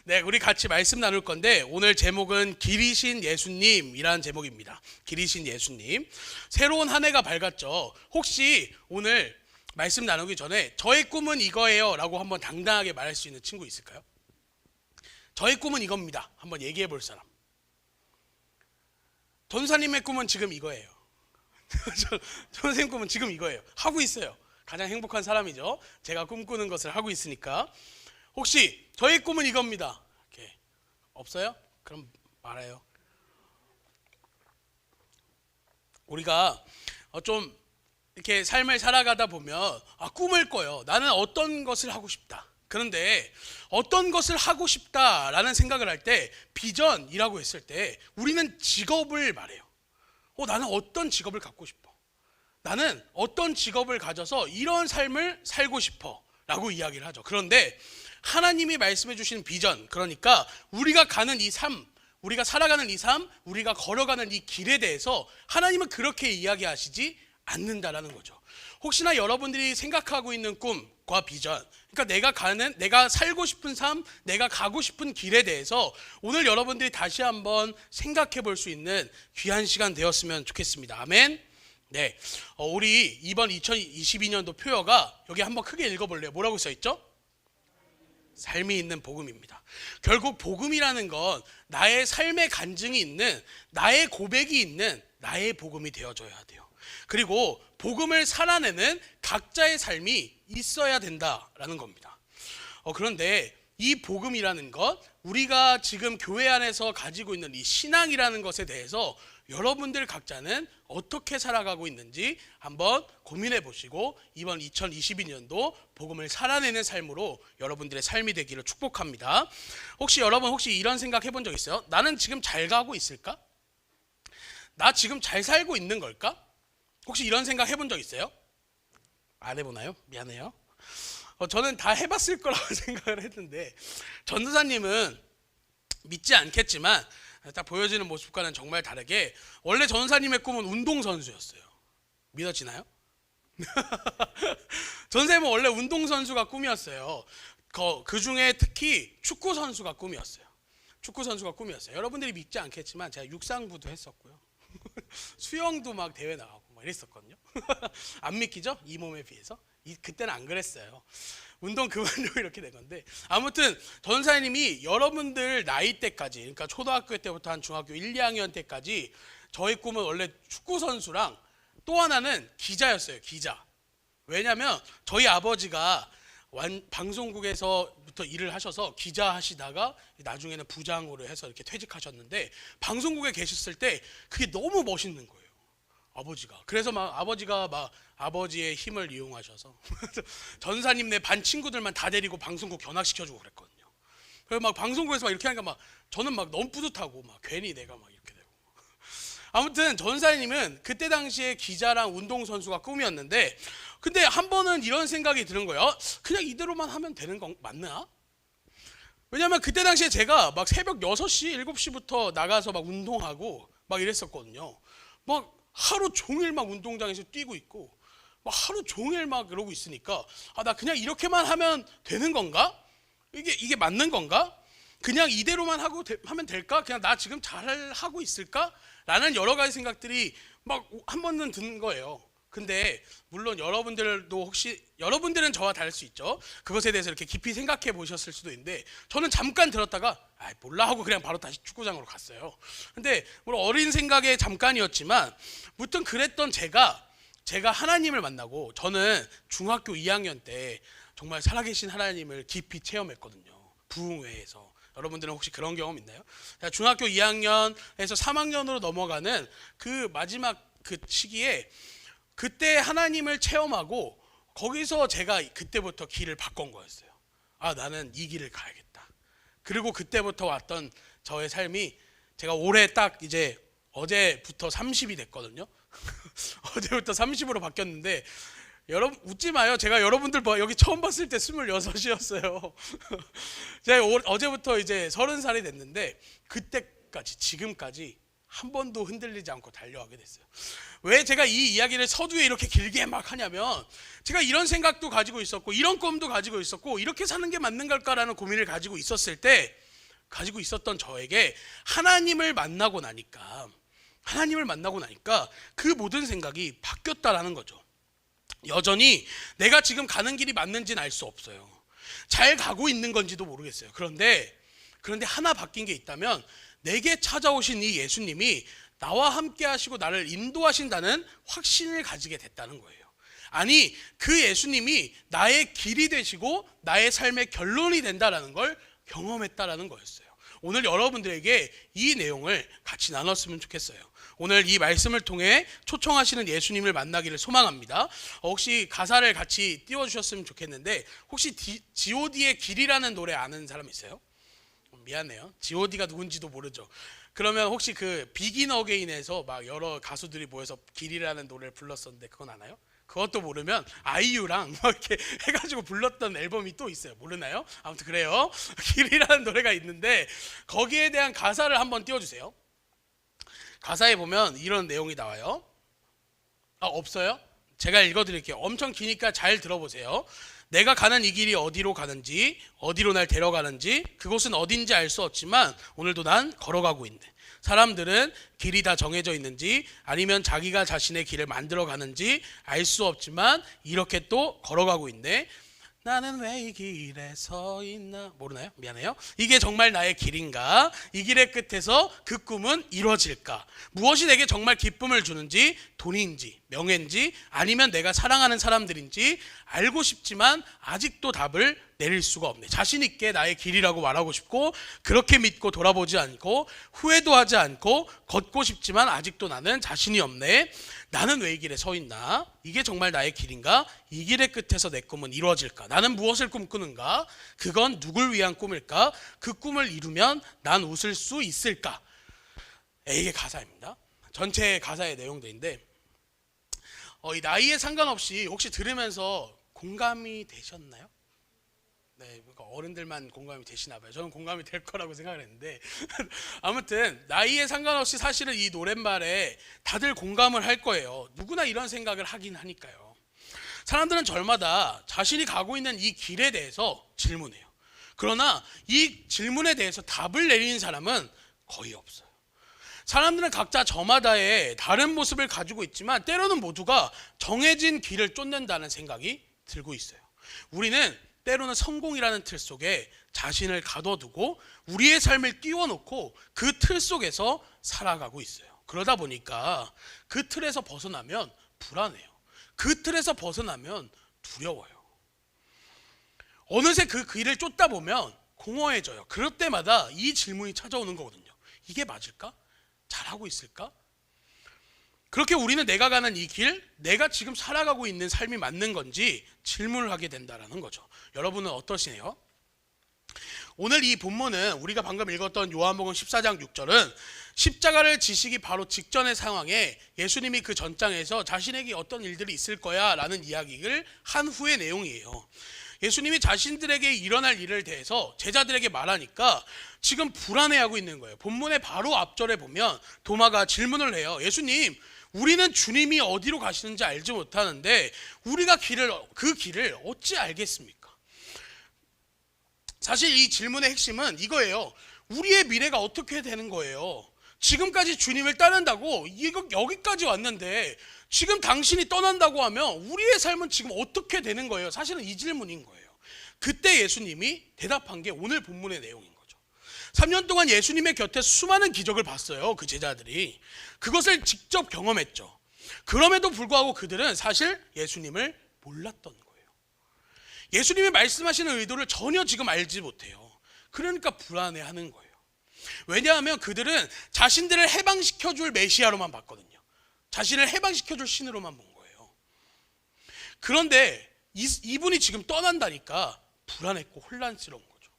네, 우리 같이 말씀 나눌 건데 오늘 제목은 길이신 예수님이라는 제목입니다. 길이신 예수님. 새로운 한 해가 밝았죠. 혹시 오늘 말씀 나누기 전에 저의 꿈은 이거예요 라고 한번 당당하게 말할 수 있는 친구 있을까요? 저의 꿈은 이겁니다. 한번 얘기해 볼 사람. 전사님의 꿈은 지금 이거예요. 선생님 꿈은 지금 이거예요. 하고 있어요. 가장 행복한 사람이죠. 제가 꿈꾸는 것을 하고 있으니까. 혹시 저의 꿈은 이겁니다. 이렇게 없어요? 그럼 말해요. 우리가 좀 이렇게 삶을 살아가다 보면 꿈을 꿔요. 나는 어떤 것을 하고 싶다. 그런데 어떤 것을 하고 싶다라는 생각을 할 때 비전이라고 했을 때 우리는 직업을 말해요. 나는 어떤 직업을 갖고 싶어. 나는 어떤 직업을 가져서 이런 삶을 살고 싶어 라고 이야기를 하죠. 그런데 하나님이 말씀해 주신 비전, 그러니까 우리가 가는 이 삶, 우리가 살아가는 이 삶, 우리가 걸어가는 이 길에 대해서 하나님은 그렇게 이야기하시지 않는다라는 거죠. 혹시나 여러분들이 생각하고 있는 꿈과 비전, 그러니까 내가 살고 싶은 삶, 내가 가고 싶은 길에 대해서 오늘 여러분들이 다시 한번 생각해 볼 수 있는 귀한 시간 되었으면 좋겠습니다. 아멘. 네, 우리 이번 2022년도 표어가 여기 한번 크게 읽어볼래요. 뭐라고 써있죠? 삶이 있는 복음입니다. 결국 복음이라는 건 나의 삶의 간증이 있는, 나의 고백이 있는 나의 복음이 되어줘야 돼요. 그리고 복음을 살아내는 각자의 삶이 있어야 된다라는 겁니다. 그런데 이 복음이라는 것, 우리가 지금 교회 안에서 가지고 있는 이 신앙이라는 것에 대해서 여러분들 각자는 어떻게 살아가고 있는지 한번 고민해 보시고 이번 2022년도 복음을 살아내는 삶으로 여러분들의 삶이 되기를 축복합니다. 혹시 이런 생각 해본 적 있어요? 나는 지금 잘 가고 있을까? 나 지금 잘 살고 있는 걸까? 혹시 이런 생각 해본 적 있어요? 안 해보나요? 미안해요. 저는 다 해봤을 거라고 생각을 했는데 전도사님은 믿지 않겠지만 딱 보여지는 모습과는 정말 다르게 원래 전도사님의 꿈은 운동선수였어요. 믿어지나요? 전도사님은 원래 운동선수가 꿈이었어요. 그 중에 특히 축구선수가 꿈이었어요. 축구선수가 꿈이었어요. 여러분들이 믿지 않겠지만 제가 육상부도 했었고요. 수영도 막 대회 나가고 막 이랬었거든요. 안 믿기죠? 이 몸에 비해서? 그때는 안 그랬어요. 운동 그만두고 이렇게 된 건데, 아무튼 전사님이 여러분들 나이 때까지, 그러니까 초등학교 때부터 한 중학교 1, 2학년 때까지 저의 꿈은 원래 축구 선수랑 또 하나는 기자였어요. 기자. 왜냐면 저희 아버지가 방송국에서부터 일을 하셔서 기자 하시다가 나중에는 부장으로 해서 이렇게 퇴직하셨는데 방송국에 계셨을 때 그게 너무 멋있는 거예요. 아버지가. 그래서 아버지가 아버지의 힘을 이용하셔서 전사님네 반 친구들만 다 데리고 방송국 견학시켜주고 그랬거든요. 그래서 방송국에서 이렇게 하니까 저는 너무 뿌듯하고 괜히 내가 이렇게 되고. 아무튼 전사님은 그때 당시에 기자랑 운동선수가 꿈이었는데, 근데 한 번은 이런 생각이 드는 거예요. 그냥 이대로만 하면 되는 건 맞나? 왜냐면 그때 당시에 제가 새벽 6시, 7시부터 나가서 운동하고 이랬었거든요. 하루 종일 운동장에서 뛰고 있고 하루 종일 그러고 있으니까 나 그냥 이렇게만 하면 되는 건가? 이게 맞는 건가? 그냥 이대로만 하면 될까? 그냥 나 지금 잘 하고 있을까? 라는 여러 가지 생각들이 한 번은 든 거예요. 근데 물론 여러분들은 저와 다를 수 있죠. 그것에 대해서 이렇게 깊이 생각해 보셨을 수도 있는데 저는 잠깐 들었다가 몰라 하고 그냥 바로 다시 축구장으로 갔어요. 근데 물론 어린 생각의 잠깐이었지만 무튼 그랬던 제가 하나님을 만나고, 저는 중학교 2학년 때 정말 살아계신 하나님을 깊이 체험했거든요. 부흥회에서. 여러분들은 혹시 그런 경험 있나요? 중학교 2학년에서 3학년으로 넘어가는 그 마지막 그 시기에 그때 하나님을 체험하고 거기서 제가 그때부터 길을 바꾼 거였어요. 나는 이 길을 가야겠다. 그리고 그때부터 왔던 저의 삶이, 제가 올해 딱 이제 어제부터 30이 됐거든요. 어제부터 30으로 바뀌었는데, 여러분 웃지 마요. 제가 여러분들 여기 처음 봤을 때 26이었어요. 제가 어제부터 이제 30살이 됐는데 그때까지 지금까지 한 번도 흔들리지 않고 달려가게 됐어요. 왜 제가 이 이야기를 서두에 이렇게 길게 막 하냐면, 제가 이런 생각도 가지고 있었고 이런 꿈도 가지고 있었고 이렇게 사는 게 맞는 걸까라는 고민을 가지고 있었을 때, 가지고 있었던 저에게 하나님을 만나고 나니까 그 모든 생각이 바뀌었다라는 거죠. 여전히 내가 지금 가는 길이 맞는지는 알 수 없어요. 잘 가고 있는 건지도 모르겠어요. 그런데 하나 바뀐 게 있다면, 내게 찾아오신 이 예수님이 나와 함께 하시고 나를 인도하신다는 확신을 가지게 됐다는 거예요. 아니, 그 예수님이 나의 길이 되시고 나의 삶의 결론이 된다라는 걸 경험했다라는 거였어요. 오늘 여러분들에게 이 내용을 같이 나눴으면 좋겠어요. 오늘 이 말씀을 통해 초청하시는 예수님을 만나기를 소망합니다. 혹시 가사를 같이 띄워주셨으면 좋겠는데, 혹시 G.O.D의 길이라는 노래 아는 사람 있어요? 미안해요. G.O.D가 누군지도 모르죠. 그러면 혹시 그 비긴 어게인에서 막 여러 가수들이 모여서 길이라는 노래를 불렀었는데 그건 아나요? 그것도 모르면 아이유랑 막 이렇게 해가지고 불렀던 앨범이 또 있어요. 모르나요? 아무튼 그래요. 길이라는 노래가 있는데 거기에 대한 가사를 한번 띄워주세요. 가사에 보면 이런 내용이 나와요. 없어요? 제가 읽어드릴게요. 엄청 기니까 잘 들어보세요. 내가 가는 이 길이 어디로 가는지, 어디로 날 데려가는지, 그곳은 어딘지 알 수 없지만 오늘도 난 걸어가고 있네. 사람들은 길이 다 정해져 있는지 아니면 자기가 자신의 길을 만들어 가는지 알 수 없지만 이렇게 또 걸어가고 있네. 나는 왜 이 길에 서 있나? 모르나요? 미안해요. 이게 정말 나의 길인가? 이 길의 끝에서 그 꿈은 이루어질까? 무엇이 내게 정말 기쁨을 주는지, 돈인지 명예인지 아니면 내가 사랑하는 사람들인지 알고 싶지만 아직도 답을 내릴 수가 없네. 자신 있게 나의 길이라고 말하고 싶고 그렇게 믿고 돌아보지 않고 후회도 하지 않고 걷고 싶지만 아직도 나는 자신이 없네. 나는 왜 이 길에 서 있나? 이게 정말 나의 길인가? 이 길의 끝에서 내 꿈은 이루어질까? 나는 무엇을 꿈꾸는가? 그건 누굴 위한 꿈일까? 그 꿈을 이루면 난 웃을 수 있을까? 이게 가사입니다. 전체 가사의 내용들인데 이 나이에 상관없이 혹시 들으면서 공감이 되셨나요? 네, 그러니까 어른들만 공감이 되시나 봐요. 저는 공감이 될 거라고 생각을 했는데 아무튼 나이에 상관없이 사실은 이 노랫말에 다들 공감을 할 거예요. 누구나 이런 생각을 하긴 하니까요. 사람들은 저마다 자신이 가고 있는 이 길에 대해서 질문해요. 그러나 이 질문에 대해서 답을 내리는 사람은 거의 없어요. 사람들은 각자 저마다의 다른 모습을 가지고 있지만 때로는 모두가 정해진 길을 쫓는다는 생각이 들고 있어요. 우리는 때로는 성공이라는 틀 속에 자신을 가둬두고 우리의 삶을 띄워놓고 그 틀 속에서 살아가고 있어요. 그러다 보니까 그 틀에서 벗어나면 불안해요. 그 틀에서 벗어나면 두려워요. 어느새 그 길을 쫓다 보면 공허해져요. 그럴 때마다 이 질문이 찾아오는 거거든요. 이게 맞을까? 잘하고 있을까? 그렇게 우리는 내가 가는 이 길, 내가 지금 살아가고 있는 삶이 맞는 건지 질문을 하게 된다는 거죠. 여러분은 어떠시네요? 오늘 이 본문은 우리가 방금 읽었던 요한복음 14장 6절은 십자가를 지시기 바로 직전의 상황에 예수님이 그 전장에서 자신에게 어떤 일들이 있을 거야 라는 이야기를 한 후의 내용이에요. 예수님이 자신들에게 일어날 일을 대해서 제자들에게 말하니까 지금 불안해하고 있는 거예요. 본문의 바로 앞절에 보면 도마가 질문을 해요. 예수님, 우리는 주님이 어디로 가시는지 알지 못하는데 우리가 그 길을 어찌 알겠습니까? 사실 이 질문의 핵심은 이거예요. 우리의 미래가 어떻게 되는 거예요? 지금까지 주님을 따른다고 여기까지 왔는데 지금 당신이 떠난다고 하면 우리의 삶은 지금 어떻게 되는 거예요? 사실은 이 질문인 거예요. 그때 예수님이 대답한 게 오늘 본문의 내용인 거죠. 3년 동안 예수님의 곁에 수많은 기적을 봤어요. 그 제자들이. 그것을 직접 경험했죠. 그럼에도 불구하고 그들은 사실 예수님을 몰랐던 거예요. 예수님이 말씀하시는 의도를 전혀 지금 알지 못해요. 그러니까 불안해하는 거예요. 왜냐하면 그들은 자신들을 해방시켜줄 메시아로만 봤거든요. 자신을 해방시켜줄 신으로만 본 거예요. 그런데 이분이 지금 떠난다니까 불안했고 혼란스러운 거죠.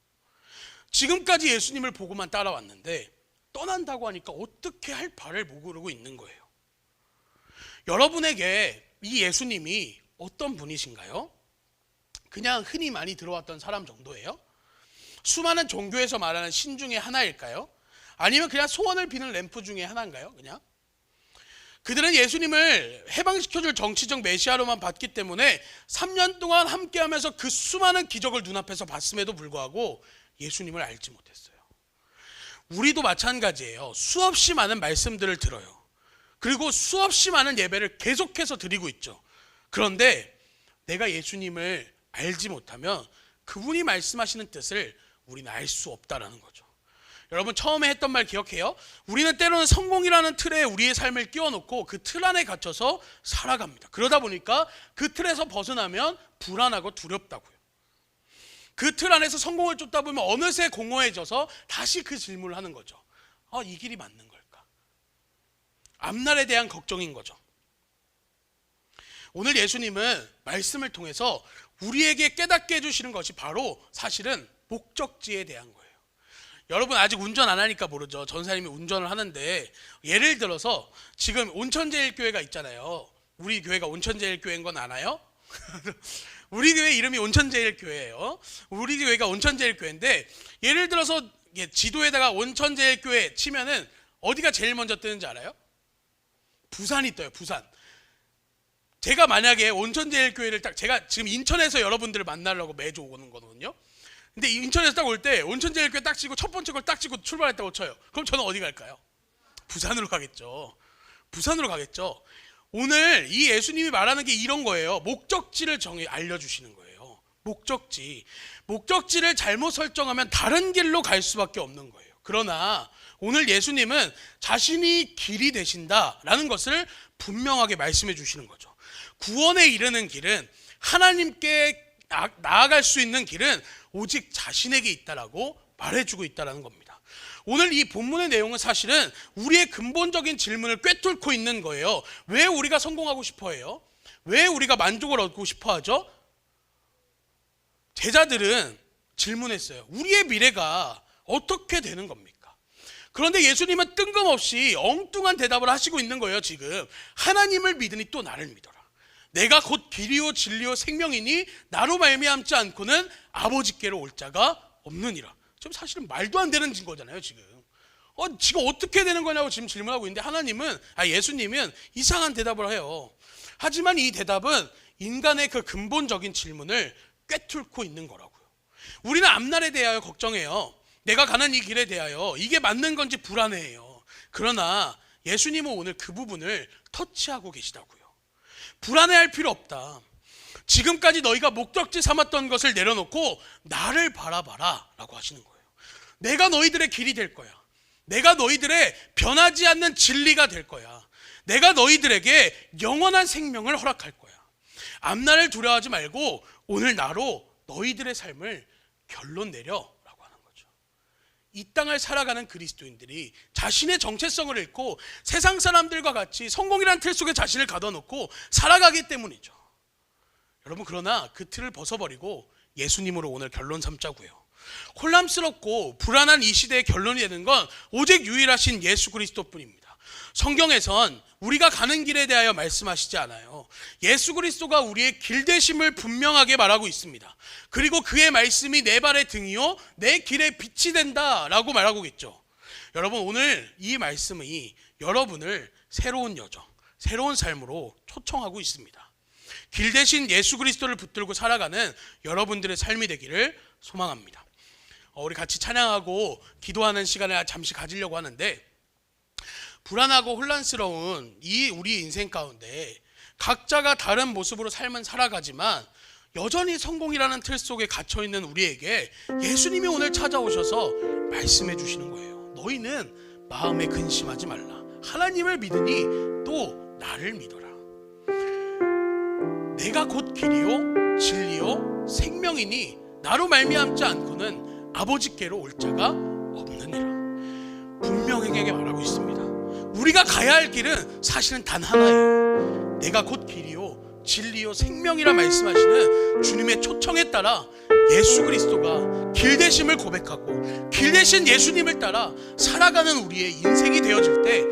지금까지 예수님을 보고만 따라왔는데 떠난다고 하니까 어떻게 할 바를 모르고 있는 거예요. 여러분에게 이 예수님이 어떤 분이신가요? 그냥 흔히 많이 들어왔던 사람 정도예요? 수많은 종교에서 말하는 신 중에 하나일까요? 아니면 그냥 소원을 비는 램프 중에 하나인가요? 그냥 그들은 예수님을 해방시켜줄 정치적 메시아로만 봤기 때문에 3년 동안 함께하면서 그 수많은 기적을 눈앞에서 봤음에도 불구하고 예수님을 알지 못했어요. 우리도 마찬가지예요. 수없이 많은 말씀들을 들어요. 그리고 수없이 많은 예배를 계속해서 드리고 있죠. 그런데 내가 예수님을 알지 못하면 그분이 말씀하시는 뜻을 우리는 알 수 없다라는 거죠. 여러분 처음에 했던 말 기억해요? 우리는 때로는 성공이라는 틀에 우리의 삶을 끼워놓고 그 틀 안에 갇혀서 살아갑니다. 그러다 보니까 그 틀에서 벗어나면 불안하고 두렵다고요. 그 틀 안에서 성공을 쫓다 보면 어느새 공허해져서 다시 그 질문을 하는 거죠. 이 길이 맞는 걸까? 앞날에 대한 걱정인 거죠. 오늘 예수님은 말씀을 통해서 우리에게 깨닫게 해주시는 것이 바로 사실은 목적지에 대한 거예요. 여러분 아직 운전 안 하니까 모르죠. 전사님이 운전을 하는데 예를 들어서 지금 온천제일교회가 있잖아요. 우리 교회가 온천제일교회인 건 아나요? 우리 교회 이름이 온천제일교회예요. 우리 교회가 온천제일교회인데 예를 들어서 지도에다가 온천제일교회 치면은 어디가 제일 먼저 뜨는지 알아요? 부산이 떠요. 부산. 제가 만약에 온천제일교회를 제가 지금 인천에서 여러분들을 만나려고 매주 오는 거거든요. 근데 인천에서 딱 올 때 온천제일교회 딱 치고 첫 번째 걸 딱 치고 출발했다고 쳐요. 그럼 저는 어디 갈까요? 부산으로 가겠죠. 부산으로 가겠죠. 오늘 이 예수님이 말하는 게 이런 거예요. 목적지를 알려주시는 거예요. 목적지를 잘못 설정하면 다른 길로 갈 수밖에 없는 거예요. 그러나 오늘 예수님은 자신이 길이 되신다라는 것을 분명하게 말씀해 주시는 거죠. 구원에 이르는 길은 하나님께 나아갈 수 있는 길은 오직 자신에게 있다라고 말해주고 있다는 겁니다. 오늘 이 본문의 내용은 사실은 우리의 근본적인 질문을 꿰뚫고 있는 거예요. 왜 우리가 성공하고 싶어 해요? 왜 우리가 만족을 얻고 싶어 하죠? 제자들은 질문했어요. 우리의 미래가 어떻게 되는 겁니까? 그런데 예수님은 뜬금없이 엉뚱한 대답을 하시고 있는 거예요. 지금 하나님을 믿으니 또 나를 믿어라. 내가 곧 길이요 진리요 생명이니 나로 말미암지 않고는 아버지께로 올 자가 없느니라. 지금 사실은 말도 안 되는 거잖아요. 지금 어떻게 되는 거냐고 지금 질문하고 있는데 예수님은 이상한 대답을 해요. 하지만 이 대답은 인간의 그 근본적인 질문을 꿰뚫고 있는 거라고요. 우리는 앞날에 대하여 걱정해요. 내가 가는 이 길에 대하여 이게 맞는 건지 불안해해요. 그러나 예수님은 오늘 그 부분을 터치하고 계시다고요. 불안해할 필요 없다. 지금까지 너희가 목적지 삼았던 것을 내려놓고 나를 바라봐라 라고 하시는 거예요. 내가 너희들의 길이 될 거야. 내가 너희들의 변하지 않는 진리가 될 거야. 내가 너희들에게 영원한 생명을 허락할 거야. 앞날을 두려워하지 말고 오늘 나로 너희들의 삶을 결론 내려 라고 하는 거죠. 이 땅을 살아가는 그리스도인들이 자신의 정체성을 잃고 세상 사람들과 같이 성공이라는 틀 속에 자신을 가둬놓고 살아가기 때문이죠. 여러분 그러나 그 틀을 벗어버리고 예수님으로 오늘 결론 삼자고요. 혼란스럽고 불안한 이 시대의 결론이 되는 건 오직 유일하신 예수 그리스도뿐입니다. 성경에선 우리가 가는 길에 대하여 말씀하시지 않아요. 예수 그리스도가 우리의 길 되심을 분명하게 말하고 있습니다. 그리고 그의 말씀이 내 발의 등이요 내 길의 빛이 된다라고 말하고 있죠. 여러분 오늘 이 말씀이 여러분을 새로운 여정, 새로운 삶으로 초청하고 있습니다. 길 대신 예수 그리스도를 붙들고 살아가는 여러분들의 삶이 되기를 소망합니다. 우리 같이 찬양하고 기도하는 시간을 잠시 가지려고 하는데, 불안하고 혼란스러운 이 우리 인생 가운데 각자가 다른 모습으로 삶은 살아가지만 여전히 성공이라는 틀 속에 갇혀있는 우리에게 예수님이 오늘 찾아오셔서 말씀해 주시는 거예요. 너희는 마음에 근심하지 말라. 하나님을 믿으니 또 나를 믿어라. 내가 곧 길이요 진리요 생명이니 나로 말미암지 않고는 아버지께로 올 자가 없느니라. 분명하게 말하고 있습니다. 우리가 가야 할 길은 사실은 단 하나예요. 내가 곧 길이요 진리요 생명이라 말씀하시는 주님의 초청에 따라 예수 그리스도가 길 되심을 고백하고 길 되신 예수님을 따라 살아가는 우리의 인생이 되어질 때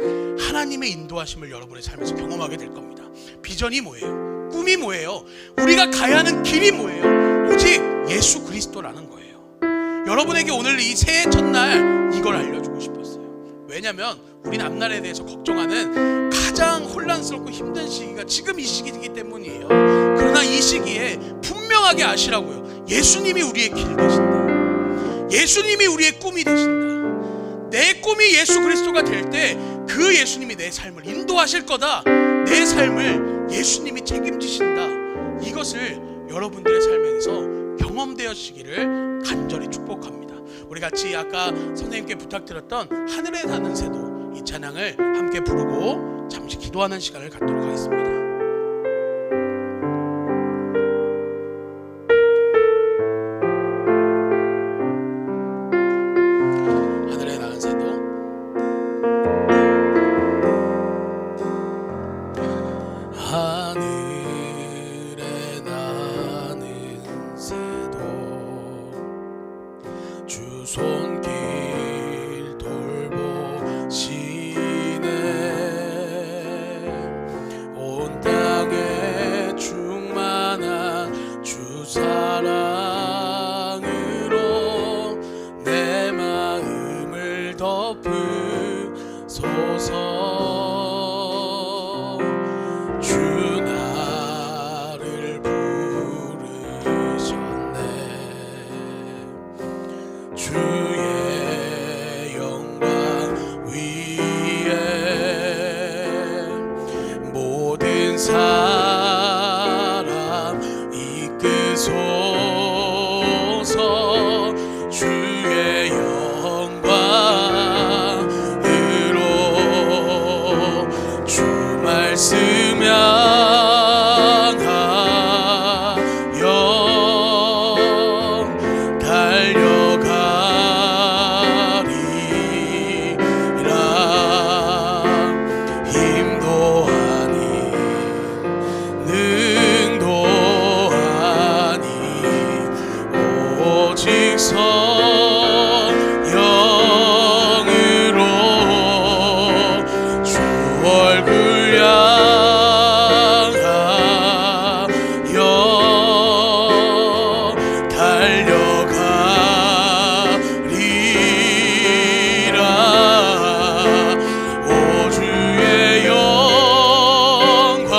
하나님의 인도하심을 여러분의 삶에서 경험하게 될 겁니다. 비전이 뭐예요? 꿈이 뭐예요? 우리가 가야 하는 길이 뭐예요? 오직 예수 그리스도라는 거예요. 여러분에게 오늘 이 새해 첫날 이걸 알려주고 싶었어요. 왜냐하면 우리는 앞날에 대해서 걱정하는 가장 혼란스럽고 힘든 시기가 지금 이 시기이기 때문이에요. 그러나 이 시기에 분명하게 아시라고요. 예수님이 우리의 길 되신다. 예수님이 우리의 꿈이 되신다. 내 꿈이 예수 그리스도가 될 때 그 예수님이 내 삶을 인도하실 거다. 내 삶을 예수님이 책임지신다. 이것을 여러분들의 삶에서 경험되어지기를 간절히 축복합니다. 우리 같이 아까 선생님께 부탁드렸던 하늘에 나는 새도, 이 찬양을 함께 부르고 잠시 기도하는 시간을 갖도록 하겠습니다. 손길 돌보시네. 온 땅에 충만한 주 사랑으로 내 마음을 덮으소서. 주 나를 부르셨네. 주의 영광 위에 모든 사람 이끄소서. 주의 영광으로 주 말씀 향하여 달려가리라. 힘도 아닌 능도 아닌 오직 성령으로 주 얼굴 향하여 달려가리라. 오 주의 영광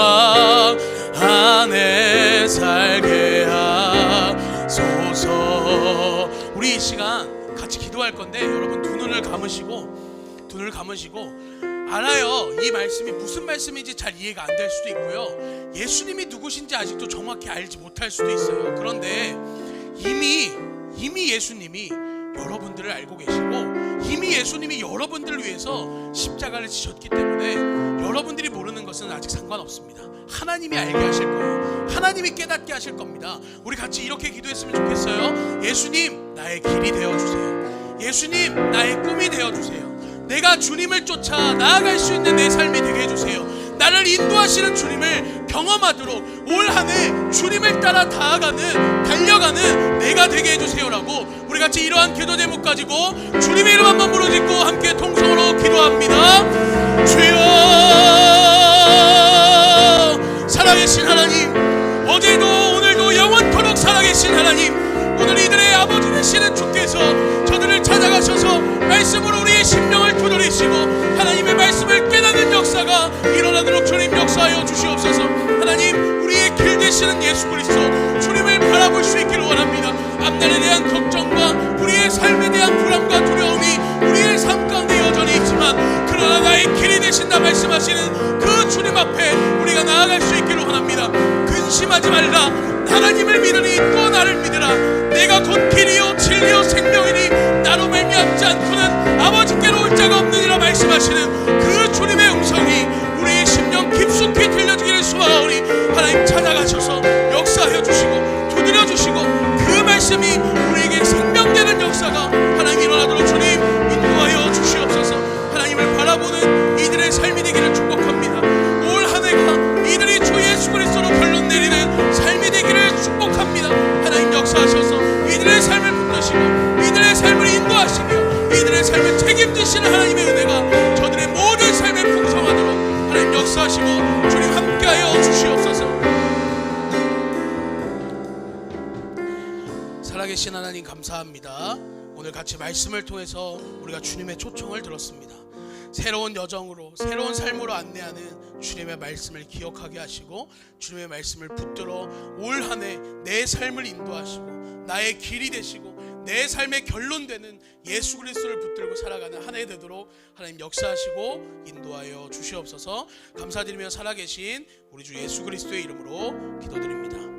안에 살게 하소서. 우리 이 시간 같이 기도할 건데 여러분 두 눈을 감으시고 알아요. 이 말씀이 무슨 말씀인지 잘 이해가 안 될 수도 있고요. 예수님이 누구신지 아직도 정확히 알지 못할 수도 있어요. 그런데 이미 예수님이 여러분들을 알고 계시고 이미 예수님이 여러분들을 위해서 십자가를 지셨기 때문에 여러분들이 모르는 것은 아직 상관없습니다. 하나님이 알게 하실 거예요. 하나님이 깨닫게 하실 겁니다. 우리 같이 이렇게 기도했으면 좋겠어요. 예수님, 나의 길이 되어주세요. 예수님, 나의 꿈이 되어주세요. 내가 주님을 쫓아 나아갈 수 있는 내 삶이 되게 해주세요. 나를 인도하시는 주님을 경험하도록 올 한 해 주님을 따라 달려가는 내가 되게 해주세요라고 우리 같이 이러한 기도 제목 가지고 주님의 이름 한번 부르짖고 함께 통성으로 기도합니다. 주여, 살아계신 하나님, 어제도 오늘도 영원토록 살아계신 하나님, 오늘 이들의 아버지 되시는 주께서 저들을 찾아가셔서 말씀으로 우리의 심령을 두드리시고 하나님의 말씀을 깨닫는 역사가 일어나도록 주님 역사하여 주시옵소서. 하나님, 우리의 길 되시는 예수 그리스도 주님을 바라볼 수 있기를 원합니다. 앞날에 대한 걱정과 우리의 삶에 대한 불안과 두려움이 우리의 삶 가운데 여전히 있지만 그러나 나의 길이 되신다 말씀하시는 그 주님 앞에 우리가 나아갈 수 있기를 원합니다. 근심하지 말라. 하나님을 믿으니 또 나를 믿으라. 내가 곧 길이요 진리요 생명이니 나로 말미암지 않고는 아버지께로 올 자가 없느니라 말씀하시는 그 주님의 음성이 우리의 심령 깊숙이 들려지기를 소망하오니 하나님 찾아가셔서 역사하여 주시고 두드려 주시고 그 말씀이 우리에게 생명되는 역사가 하나님 일어나도록 주님 인도하여 주시옵소서. 하나님을 바라보는 이들의 삶이 되기를 축복합니다. 올 한 해가 이들이 주 예수 그리스도로 결론 내리는 삶이 되기를 축복합니다. 하나님 역사하셔서 이들의 삶을 붙드시고 이들의 삶을 인도하시며 이들의 삶을 책임지시는 하나님의 은혜가 저들의 모든 삶에 풍성하도록 하나님 역사하시고 주님 함께하여 주시옵소서. 살아계신 하나님 감사합니다. 오늘 같이 말씀을 통해서 우리가 주님의 초청을 들었습니다. 새로운 여정으로 새로운 삶으로 안내하는 주님의 말씀을 기억하게 하시고 주님의 말씀을 붙들어 올 한 해 내 삶을 인도하시고 나의 길이 되시고 내 삶의 결론 되는 예수 그리스도를 붙들고 살아가는 한 해 되도록 하나님 역사하시고 인도하여 주시옵소서. 감사드리며 살아계신 우리 주 예수 그리스도의 이름으로 기도드립니다.